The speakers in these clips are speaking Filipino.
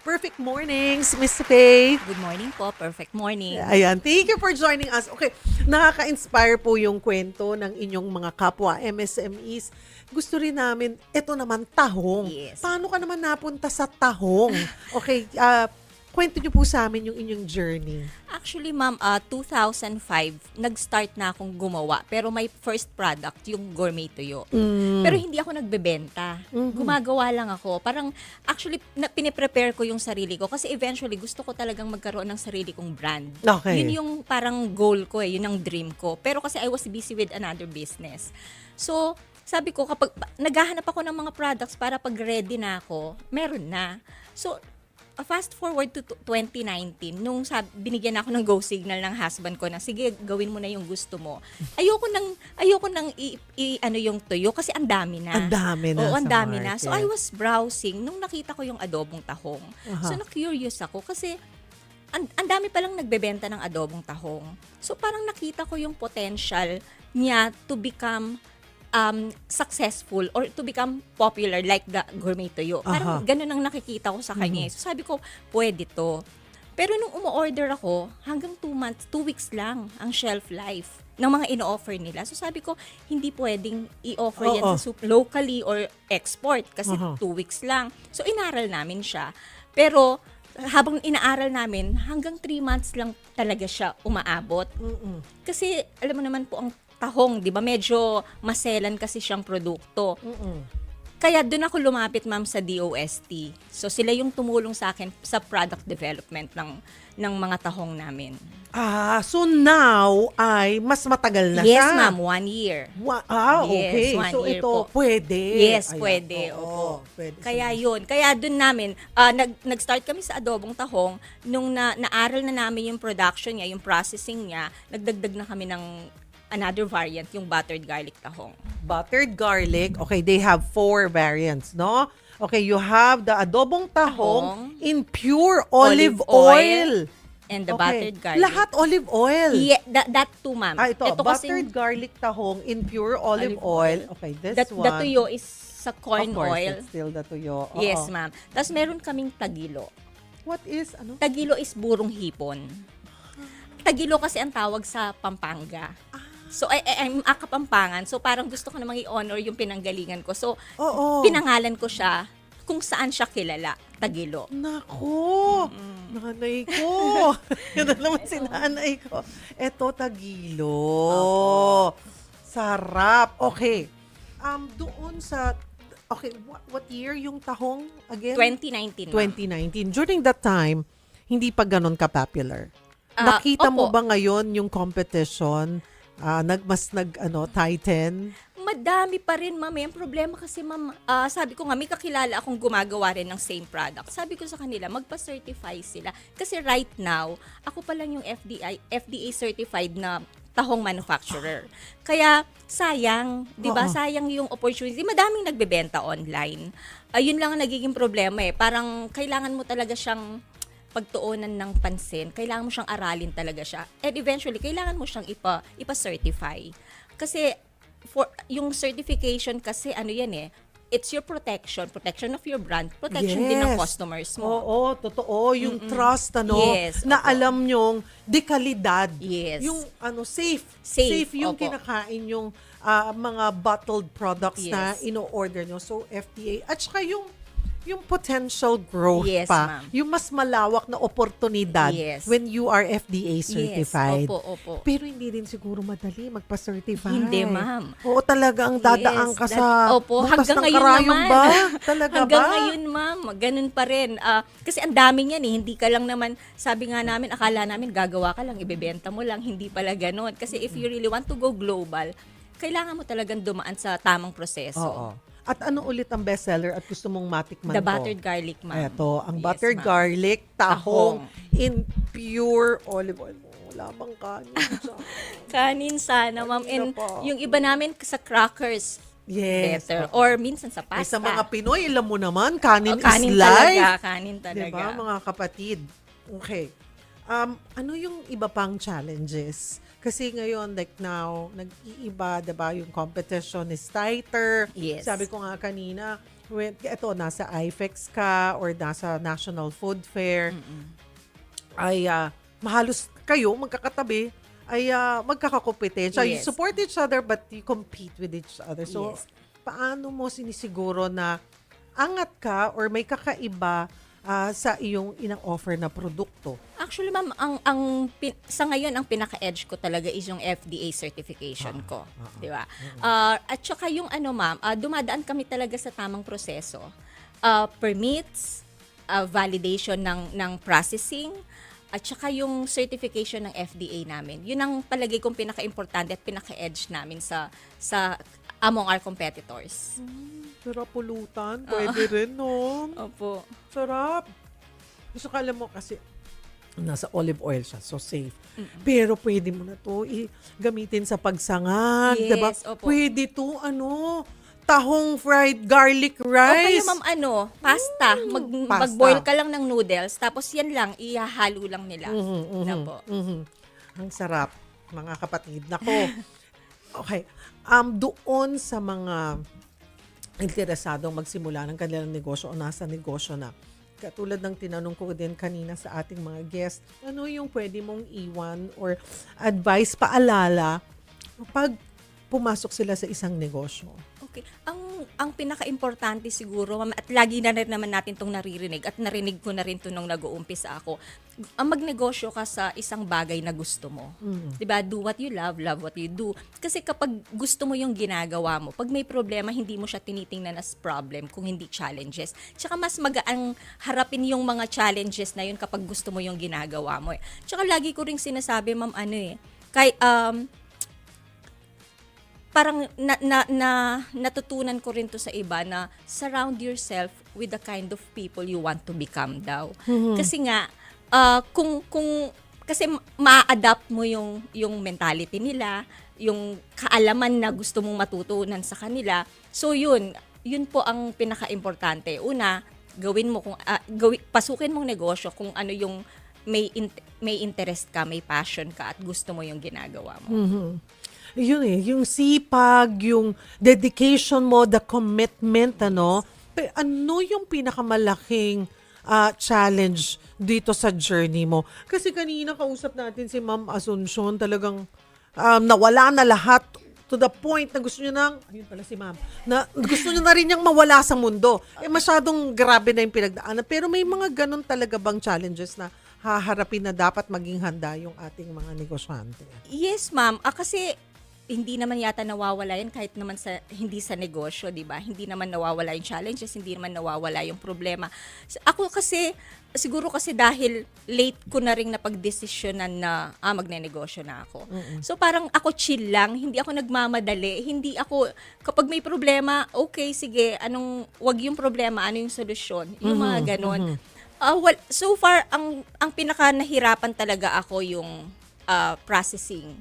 Perfect mornings, Miss Faye. Good morning po. Perfect morning. Ayan, thank you for joining us. Okay, nakaka-inspire po yung kwento ng inyong mga kapwa MSMEs. Gusto rin namin, ito naman, tahong. Yes. Paano ka naman napunta sa tahong? Okay, kwento niyo po sa amin yung inyong journey. Actually, ma'am, 2005, nag-start na akong gumawa. Pero my first product, yung gourmet tuyo. Pero hindi ako nagbebenta. Gumagawa lang ako. Parang, actually, piniprepare ko yung sarili ko. Kasi eventually, gusto ko talagang magkaroon ng sarili kong brand. Okay. Yun yung parang goal ko yun ang dream ko. Pero kasi I was busy with another business. So, sabi ko, kapag naghahanap ako ng mga products para pag ready na ako, meron na. So, fast forward to 2019, nung binigyan ako ng go signal ng husband ko na, sige, gawin mo na yung gusto mo. Ayoko nang ano yung tuyo kasi ang dami na. Ang dami na Oo, ang sa dami na. So, market. I was browsing nung nakita ko yung adobong tahong. So, na-curious ako kasi ang dami palang nagbebenta ng adobong tahong. So, parang nakita ko yung potential niya to become successful or to become popular like the gourmet tuyo. Parang ganun ang nakikita ko sa kanya. So sabi ko, pwede to. Pero nung umu-order ako, hanggang 2 months, 2 weeks lang ang shelf life ng mga ino-offer nila. So sabi ko, hindi pwedeng i-offer yan sa locally or export kasi 2 weeks lang. So inaral namin siya. Pero habang inaaral namin, hanggang 3 months lang talaga siya umaabot. Kasi alam mo naman po ang tahong, 'di ba? Medyo maselan kasi siyang produkto. Kaya doon ako lumapit, ma'am, sa DOST. So sila yung tumulong sa akin sa product development ng mga tahong namin. So now ay mas matagal na Yes, siya. ma'am, 1 year. Okay. Yes, 1 So year ito, po. pwede. Yes, Ayan. pwede. Oo, Opo. pwede. Kaya yun. Kaya doon namin, nag-start kami sa adobong tahong. Nung naaral na namin yung production niya, yung processing niya, nagdagdag na kami ng another variant, yung buttered garlic tahong. Buttered garlic. Okay, they have 4 variants, no? Okay, you have the adobong tahong in pure olive oil. And the Okay. buttered garlic. Lahat olive oil. Yeah, that too, ma'am. Ito, buttered kasing- garlic tahong in pure olive Olive oil. Okay, this the one. tuyo is sa corn of course, oil. it's still the tuyo. Oo. Yes, ma'am. Tapos meron kaming tagilo. What is, ano? Tagilo is burong hipon. Tagilo kasi ang tawag sa Pampanga. So, I'm a Kapampangan. So, parang gusto ko namang i-honor yung pinanggalingan ko. So, Oo. pinangalan ko siya kung saan siya kilala. Tagilo. Nako, nanay ko. Yan na naman si nanay ko. Eto, tagilo. Sarap. Okay. Doon sa, okay, what year yung tahong again? 2019. ma'am. 2019. During that time, hindi pa ganon ka-popular. Nakita mo opo. ba ngayon yung competition? Titan? Madami pa rin, ma'am. Yung problema kasi, ma'am, sabi ko nga, may kakilala akong gumagawa rin ng same product. Sabi ko sa kanila, magpa-certify sila. Kasi right now, ako pa lang yung FDA certified na tahong manufacturer. Kaya, sayang, di ba? Sayang yung opportunity. Madaming nagbebenta online. Yun lang ang nagiging problema eh. Parang kailangan mo talaga siyang pagtuunan ng pansin, kailangan mo siyang aralin talaga siya. And eventually, kailangan mo siyang ipa-certify. Kasi, yung certification kasi, ano yan eh, it's your protection of your brand, protection din ng customers mo. Oo, totoo. Yung trust, Yes, na opo. alam nyong dekalidad. Yes. Yung, safe. Safe, yung opo. kinakain yung mga bottled products na Yes. ino-order nyo. So, FDA. At saka yung potential growth Yes, pa. ma'am. Yung mas malawak na oportunidad Yes. when you are FDA certified. Yes, opo. Pero hindi rin siguro madali magpa-certify. Hindi, ma'am. Oo, talaga ang dadaan ka sa Opo, butas hanggang ng ngayon karayom naman. ba? Talaga Hanggang ba? ngayon, ma'am, ganun pa rin. Kasi ang dami niyan eh, hindi ka lang naman, sabi nga namin, akala namin gagawa ka lang, ibebenta mo lang, hindi pala ganun. Kasi if you really want to go global, kailangan mo talagang dumaan sa tamang proseso. Oo. At ano ulit ang bestseller at gusto mong matikman The ko? buttered garlic, ma'am. Eto, ang Yes, buttered ma'am. garlic, tahong, Tahong. in pure olive oil. Wala bang kanin dyan? Kanin sana, ma'am. Kanina And pa. yung iba namin sa crackers, Yes. better. oo. Or minsan sa Ay, pasta. sa mga Pinoy, alam mo naman, kanin, Kanin is life. Kanin talaga. Diba, mga kapatid? Okay. Ano yung iba pang challenges? Kasi ngayon, like now, nag-iiba, diba, yung competition is tighter. Yes. Sabi ko nga kanina, ito, nasa IFEX ka or nasa National Food Fair, ay mahalos kayo, magkakatabi, ay magkakakompetensya. You Yes. support each other but you compete with each other. So, Yes. paano mo sinisiguro na angat ka or may kakaiba sa iyong inang-offer na produkto? Actually, ma'am, sa ngayon, ang pinaka-edge ko talaga is yung FDA certification ko. Di ba? At saka yung ma'am, dumadaan kami talaga sa tamang proseso. Permits, validation ng processing, at saka yung certification ng FDA namin. Yun ang palagay kong pinaka-importante at pinaka-edge namin sa among our competitors. Sarap pulutan. Pwede rin, no? Opo. Sarap. Gusto ka, alam mo kasi, nasa olive oil siya, so safe. Pero pwede mo na to gamitin sa pagsangag, Yes, diba? opo. Pwede to, tahong fried garlic O kaya rice. ma'am, pasta. Pasta. Mag-boil ka lang ng noodles, tapos yan lang, ihahalo lang nila. Na po. Ang sarap, mga kapatid. Nako. Okay. Doon sa mga interesadong magsimula ng kanilang negosyo o nasa negosyo na, katulad ng tinanong ko din kanina sa ating mga guest, ano yung pwede mong iwan or advice, paalala pag pumasok sila sa isang negosyo? Okay. Ang pinaka-importante siguro, ma'am, at lagi na rin naman natin itong naririnig at narinig ko na rin ito nung nag-uumpisa ako, ang magnegosyo ka sa isang bagay na gusto mo. Diba? Do what you love what you do. Kasi kapag gusto mo yung ginagawa mo, pag may problema, hindi mo siya tinitingnan as problem kung hindi challenges. Tsaka mas magaan harapin yung mga challenges na yun kapag gusto mo yung ginagawa mo. Tsaka lagi ko rin sinasabi, ma'am, parang natutunan ko rin to sa iba na surround yourself with the kind of people you want to become daw. Kasi nga, kasi ma-adapt mo yung mentality nila, yung kaalaman na gusto mong matutunan sa kanila. So yun po ang pinaka-importante. Una, gawin mo pasukin mong negosyo kung ano yung may interest ka, may passion ka at gusto mo yung ginagawa mo. Yun yung sipag, yung dedication mo, the commitment, ano yung pinakamalaking challenge dito sa journey mo? Kasi kanina kausap natin si Ma'am Asuncion, talagang nawala na lahat to the point na gusto niya ayun pala si Ma'am, na gusto niya na rin niyang mawala sa mundo. Masyadong grabe na yung pinagdaanan. Pero may mga ganun talaga bang challenges na haharapin na dapat maging handa yung ating mga negosyante? Yes, ma'am. Kasi hindi naman yata nawawala yan kahit naman hindi sa negosyo, di ba? Hindi naman nawawala yung challenges, hindi naman nawawala yung problema. Ako kasi, siguro kasi dahil late ko na rin napagdesisyonan na magne-negosyo na ako. So parang ako chill lang, hindi ako nagmamadali, hindi ako, kapag may problema, okay, sige, wag yung problema, ano yung solusyon? Yung mga ganon. So far, ang pinaka nahirapan talaga ako yung processing.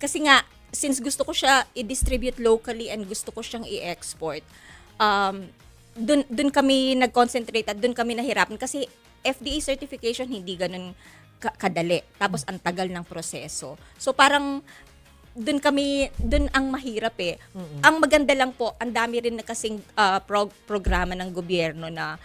Kasi nga, since gusto ko siya i-distribute locally and gusto ko siyang i-export, dun kami nag-concentrate at dun kami nahirapan kasi FDA certification hindi ganun kadali. Tapos ang tagal ng proseso. So parang dun ang mahirap eh. Ang maganda lang po, ang dami rin na kasing programa ng gobyerno na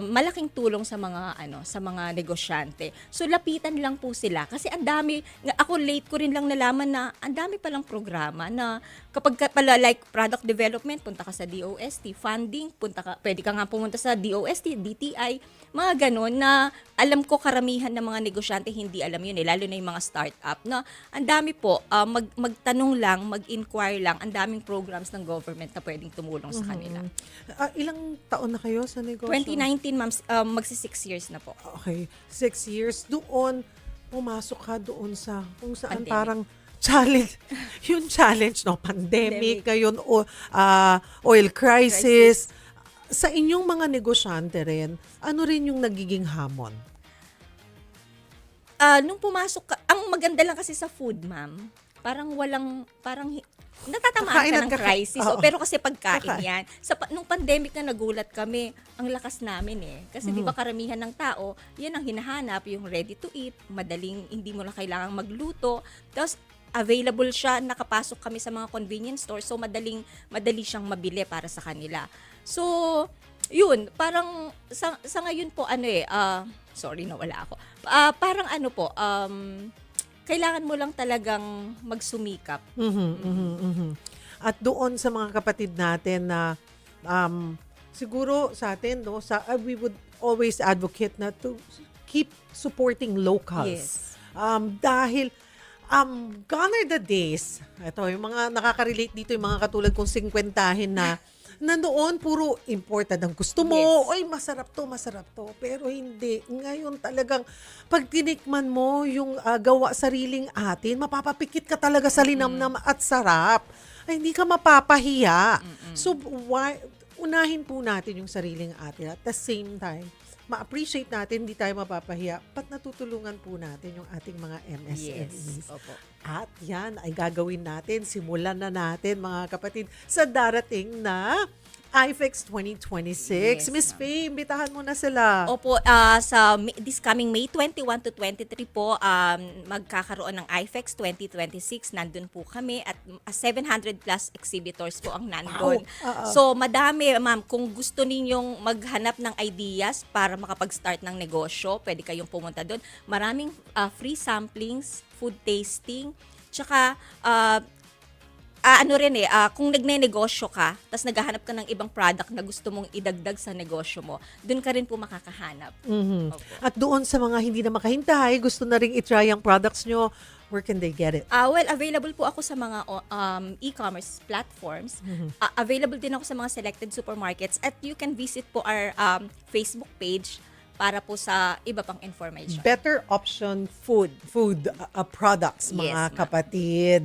malaking tulong sa mga negosyante. So lapitan lang po sila kasi ang dami, ako late ko rin lang nalaman na ang dami palang programa na kapag pala like product development, punta ka sa DOST, funding, pwede ka nga pumunta sa DOST, DTI, mga ganon na alam ko karamihan ng mga negosyante hindi alam yun lalo na yung mga startup na ang dami po, magtanong lang, mag-inquire lang, ang daming programs ng government na pwedeng tumulong sa kanila. Ilang taon na kayo sa negosyo? 2019, ma'am, magsi 6 years na po. Okay, 6 years. Doon, pumasok ka doon sa kung saan Pandemic. parang challenge. Yung challenge, pandemic, ngayon, oil crisis. Sa inyong mga negosyante rin, ano rin yung nagiging hamon? Nung pumasok ka, ang maganda lang kasi sa food, ma'am, natatamaan Kakain ka at ng crisis. oo. Pero kasi pagkain Kakain. yan. Nung pandemic na nagulat kami, ang lakas namin eh. Kasi di ba karamihan ng tao, yan ang hinahanap, yung ready to eat, madaling, hindi mo na kailangang magluto. Tapos, available siya, nakapasok kami sa mga convenience stores, so madali siyang mabili para sa kanila. So, yun, parang sa ngayon po sorry nawala ako. Parang ano po, kailangan mo lang talagang magsumikap. Mhm, mhm, mhm. At doon sa mga kapatid natin na siguro sa atin, no, we would always advocate na to keep supporting locals. Yes. Dahil gone are the days. Ito, yung mga nakaka-relate dito, yung mga katulad kong 50-hin na noon puro imported ang gusto mo. Yes. Oy, masarap to. Pero hindi. Ngayon talagang pag tinikman mo yung gawa sariling atin, mapapapikit ka talaga sa linamnam at sarap. Ay, hindi ka mapapahiya. So, unahin po natin yung sariling atin. At the same time, ma-appreciate natin, hindi tayo mapapahiya. Pat natutulungan po natin yung ating mga MSMEs. Yes. Opo. At yan ay gagawin natin, simulan na natin mga kapatid sa darating na IFEX 2026. Yes, Miss ma'am. Faye, imbitahan mo na sila. Opo, this coming May 21 to 23 po, magkakaroon ng IFEX 2026. Nandun po kami at 700 plus exhibitors po ang nandun. Wow. So, madami, ma'am. Kung gusto ninyong maghanap ng ideas para makapag-start ng negosyo, pwede kayong pumunta doon. Maraming free samplings, food tasting, tsaka kung nagne-negosyo ka, tapos naghahanap ka ng ibang product na gusto mong idagdag sa negosyo mo, dun ka rin po makakahanap. Mhm. Opo. At doon sa mga hindi na makahintay, gusto na ring itry ang products nyo, where can they get it? Well, available po ako sa mga e-commerce platforms. Available din ako sa mga selected supermarkets at you can visit po our Facebook page para po sa iba pang information. Better option food products, Yes, mga ma'am. kapatid.